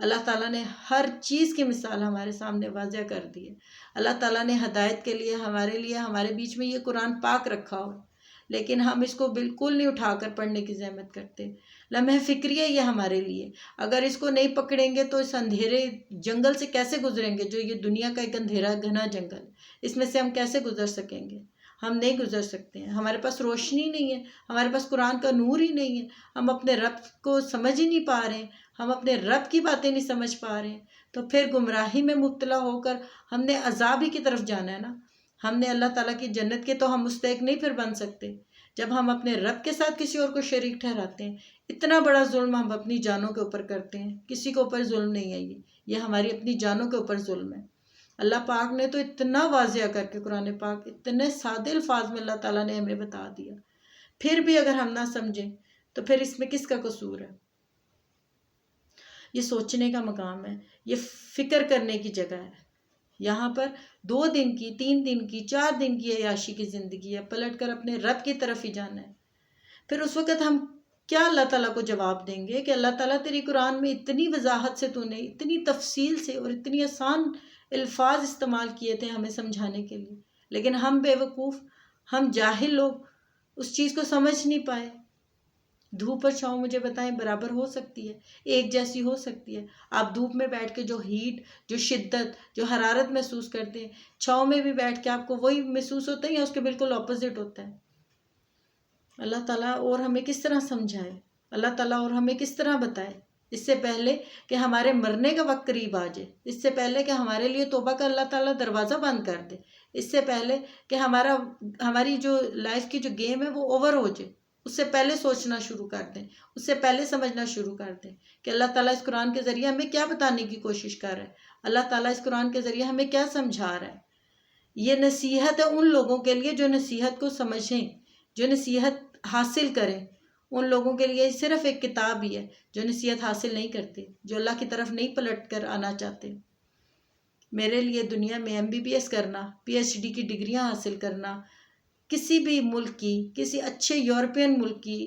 اللہ تعالیٰ نے ہر چیز کی مثال ہمارے سامنے واضح کر دی ہے۔ اللہ تعالیٰ نے ہدایت کے لیے ہمارے بیچ میں یہ قرآن پاک رکھا ہو، لیکن ہم اس کو بالکل نہیں اٹھا کر پڑھنے کی زحمت کرتے۔ لمحہ فکریہ یہ ہمارے لیے، اگر اس کو نہیں پکڑیں گے تو اس اندھیرے جنگل سے کیسے گزریں گے، جو یہ دنیا کا ایک اندھیرا گھنا جنگل، اس میں سے ہم کیسے گزر سکیں گے؟ ہم نہیں گزر سکتے ہیں، ہمارے پاس روشنی نہیں ہے، ہمارے پاس قرآن کا نور ہی نہیں ہے، ہم اپنے رب کو سمجھ ہی نہیں پا رہے ہیں، ہم اپنے رب کی باتیں نہیں سمجھ پا رہے ہیں، تو پھر گمراہی میں مبتلا ہو کر ہم نے عذاب ہی کی طرف جانا ہے نا۔ ہم نے اللہ تعالیٰ کی جنت کے تو ہم مستحق نہیں پھر بن سکتے جب ہم اپنے رب کے ساتھ کسی اور کو شریک ٹھہراتے ہیں۔ اتنا بڑا ظلم ہم اپنی جانوں کے اوپر کرتے ہیں، کسی کے اوپر ظلم نہیں ہے، یہ ہماری اپنی جانوں کے اوپر ظلم ہے۔ اللہ پاک نے تو اتنا واضح کر کے قرآن پاک اتنے سادے الفاظ میں اللہ تعالیٰ نے ہمیں بتا دیا، پھر بھی اگر ہم نہ سمجھیں تو پھر اس میں کس کا قصور ہے؟ یہ سوچنے کا مقام ہے، یہ فکر کرنے کی جگہ ہے۔ یہاں پر 2 دن کی، 3 دن کی، 4 دن کی عیاشی کی زندگی ہے، پلٹ کر اپنے رب کی طرف ہی جانا ہے۔ پھر اس وقت ہم کیا اللہ تعالیٰ کو جواب دیں گے کہ اللہ تعالیٰ تیری قرآن میں اتنی وضاحت سے تو نے اتنی تفصیل سے اور اتنی آسان الفاظ استعمال کیے تھے ہمیں سمجھانے کے لیے، لیکن ہم بے وقوف، ہم جاہل لوگ اس چیز کو سمجھ نہیں پائے۔ دھوپ اور چھاؤں مجھے بتائیں برابر ہو سکتی ہے، ایک جیسی ہو سکتی ہے؟ آپ دھوپ میں بیٹھ کے جو ہیٹ، جو شدت، جو حرارت محسوس کرتے ہیں، چھاؤں میں بھی بیٹھ کے آپ کو وہی محسوس ہوتا ہے یا اس کے بالکل اپوزٹ ہوتا ہے؟ اللہ تعالیٰ اور ہمیں کس طرح سمجھائے، اللہ تعالیٰ اور ہمیں کس طرح بتائے، اس سے پہلے کہ ہمارے مرنے کا وقت قریب آ جائے، اس سے پہلے کہ ہمارے لیے توبہ کا اللہ تعالیٰ دروازہ بند کر دے، اس سے پہلے کہ ہماری جو لائف کی جو گیم ہے وہ اوور ہو جائے، اس سے پہلے سوچنا شروع کر دیں، اس سے پہلے سمجھنا شروع کر دیں کہ اللہ تعالیٰ اس قرآن کے ذریعے ہمیں کیا بتانے کی کوشش کر رہا ہے، اللہ تعالیٰ اس قرآن کے ذریعے ہمیں کیا سمجھا رہا ہے۔ یہ نصیحت ہے ان لوگوں کے لیے جو نصیحت کو سمجھیں، جو نصیحت حاصل کریں۔ ان لوگوں کے لیے صرف ایک کتاب ہی ہے جو نصیحت حاصل نہیں کرتے، جو اللہ کی طرف نہیں پلٹ کر آنا چاہتے۔ میرے لیے دنیا میں MBBS کرنا، PhD کی ڈگریاں حاصل کرنا، کسی بھی ملک کی، کسی اچھے یورپین ملک کی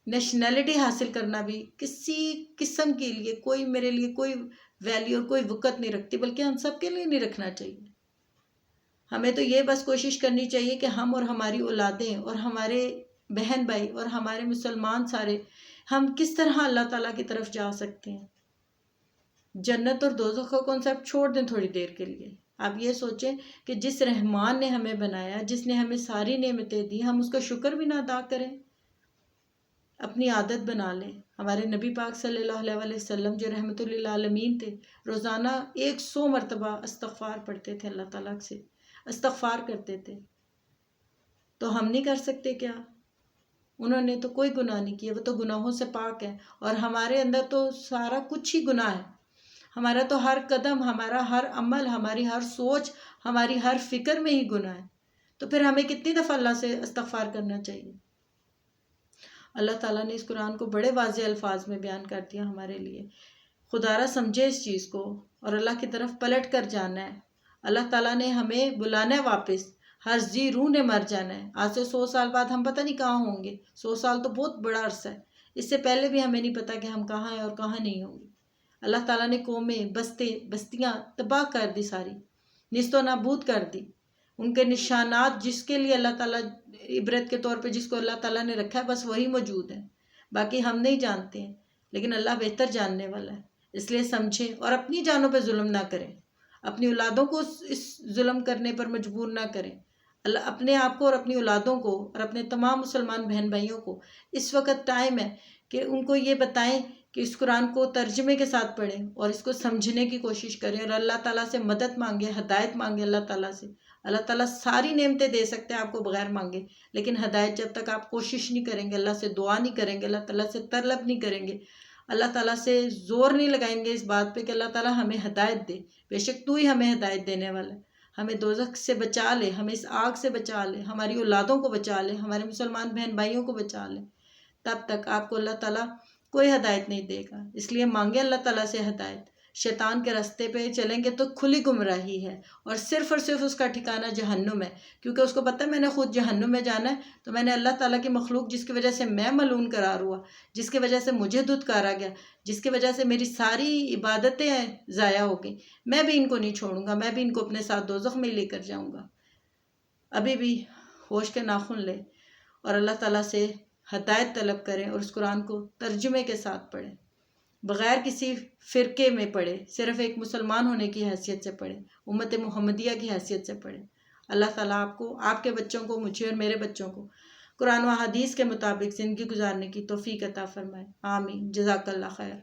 نیشنلٹی حاصل کرنا بھی کسی قسم کے لیے میرے لیے کوئی ویلیو اور کوئی وقت نہیں رکھتی، بلکہ ہم سب کے لیے نہیں رکھنا چاہیے۔ ہمیں تو یہ بس کوشش کرنی چاہیے کہ ہم اور ہماری اولادیں اور ہمارے بہن بھائی اور ہمارے مسلمان سارے، ہم کس طرح اللہ تعالیٰ کی طرف جا سکتے ہیں۔ جنت اور دوزخ کا کنسیپٹ چھوڑ دیں تھوڑی دیر کے لیے، آپ یہ سوچیں کہ جس رحمان نے ہمیں بنایا، جس نے ہمیں ساری نعمتیں دی، ہم اس کا شکر بھی نہ ادا کریں، اپنی عادت بنا لیں۔ ہمارے نبی پاک صلی اللہ علیہ وسلم جو رحمت للعالمین تھے، روزانہ 100 مرتبہ استغفار پڑھتے تھے، اللہ تعالیٰ سے استغفار کرتے تھے، تو ہم نہیں کر سکتے کیا؟ انہوں نے تو کوئی گناہ نہیں کیا، وہ تو گناہوں سے پاک ہے، اور ہمارے اندر تو سارا کچھ ہی گناہ ہے۔ ہمارا تو ہر قدم، ہمارا ہر عمل، ہماری ہر سوچ، ہماری ہر فکر میں ہی گناہ ہے، تو پھر ہمیں کتنی دفعہ اللہ سے استغفار کرنا چاہیے؟ اللہ تعالیٰ نے اس قرآن کو بڑے واضح الفاظ میں بیان کر دیا ہمارے لیے۔ خدا را سمجھے اس چیز کو اور اللہ کی طرف پلٹ کر جانا ہے۔ اللہ تعالیٰ نے ہمیں بلانا ہے واپس، ہر ذی روح نے مر جانا ہے۔ آج سے 100 سال بعد ہم پتہ نہیں کہاں ہوں گے، 100 سال تو بہت بڑا عرصہ ہے، اس سے پہلے بھی ہمیں نہیں پتا کہ ہم کہاں ہیں اور کہاں نہیں ہوں گے۔ اللہ تعالیٰ نے قومیں، بستیاں تباہ کر دی، ساری نیست و نابود کر دی۔ ان کے نشانات جس کے لیے اللہ تعالیٰ عبرت کے طور پہ جس کو اللہ تعالیٰ نے رکھا ہے، بس وہی موجود ہیں، باقی ہم نہیں جانتے ہیں، لیکن اللہ بہتر جاننے والا ہے۔ اس لیے سمجھیں اور اپنی جانوں پہ ظلم نہ کریں، اپنی اولادوں کو اس ظلم کرنے پر مجبور نہ کریں۔ اللہ اپنے آپ کو اور اپنی اولادوں کو اور اپنے تمام مسلمان بہن بھائیوں کو اس وقت ٹائم ہے کہ ان کو یہ بتائیں کہ اس قرآن کو ترجمے کے ساتھ پڑھیں اور اس کو سمجھنے کی کوشش کریں، اور اللہ تعالیٰ سے مدد مانگیں، ہدایت مانگیں اللہ تعالیٰ سے۔ اللہ تعالیٰ ساری نعمتیں دے سکتے ہیں آپ کو بغیر مانگے، لیکن ہدایت جب تک آپ کوشش نہیں کریں گے، اللہ سے دعا نہیں کریں گے، اللہ تعالیٰ سے طلب نہیں کریں گے، اللہ تعالیٰ سے زور نہیں لگائیں گے اس بات پہ کہ اللہ تعالیٰ ہمیں ہدایت دے، بے شک تو ہی ہمیں ہدایت دینے والا ہے۔ ہمیں دوزخ سے بچا لے، ہمیں اس آگ سے بچا لے، ہماری اولادوں کو بچا لے، ہمارے مسلمان بہن بھائیوں کو بچا لے، تب تک آپ کو اللہ تعالیٰ کوئی ہدایت نہیں دے گا۔ اس لیے مانگے اللہ تعالیٰ سے ہدایت، شیطان کے راستے پہ چلیں گے تو کھلی گمراہی ہے، اور صرف اس کا ٹھکانہ جہنم ہے، کیونکہ اس کو پتہ ہے میں نے خود جہنم میں جانا ہے، تو میں نے اللہ تعالیٰ کی مخلوق جس کی وجہ سے میں ملعون قرار ہوا، جس کی وجہ سے مجھے دھتکارا گیا، جس کی وجہ سے میری ساری عبادتیں ضائع ہو گئیں، میں بھی ان کو نہیں چھوڑوں گا، میں بھی ان کو اپنے ساتھ دوزخ میں لے کر جاؤں گا۔ ابھی بھی ہوش کے ناخن لے اور اللہ تعالیٰ سے ہدایت طلب کریں، اور اس قرآن کو ترجمے کے ساتھ پڑھیں، بغیر کسی فرقے میں پڑھے، صرف ایک مسلمان ہونے کی حیثیت سے پڑھے، امت محمدیہ کی حیثیت سے پڑھے۔ اللہ تعالیٰ آپ کو، آپ کے بچوں کو، مجھے اور میرے بچوں کو قرآن و حدیث کے مطابق زندگی گزارنے کی توفیق عطا فرمائے۔ آمین۔ جزاک اللہ خیر۔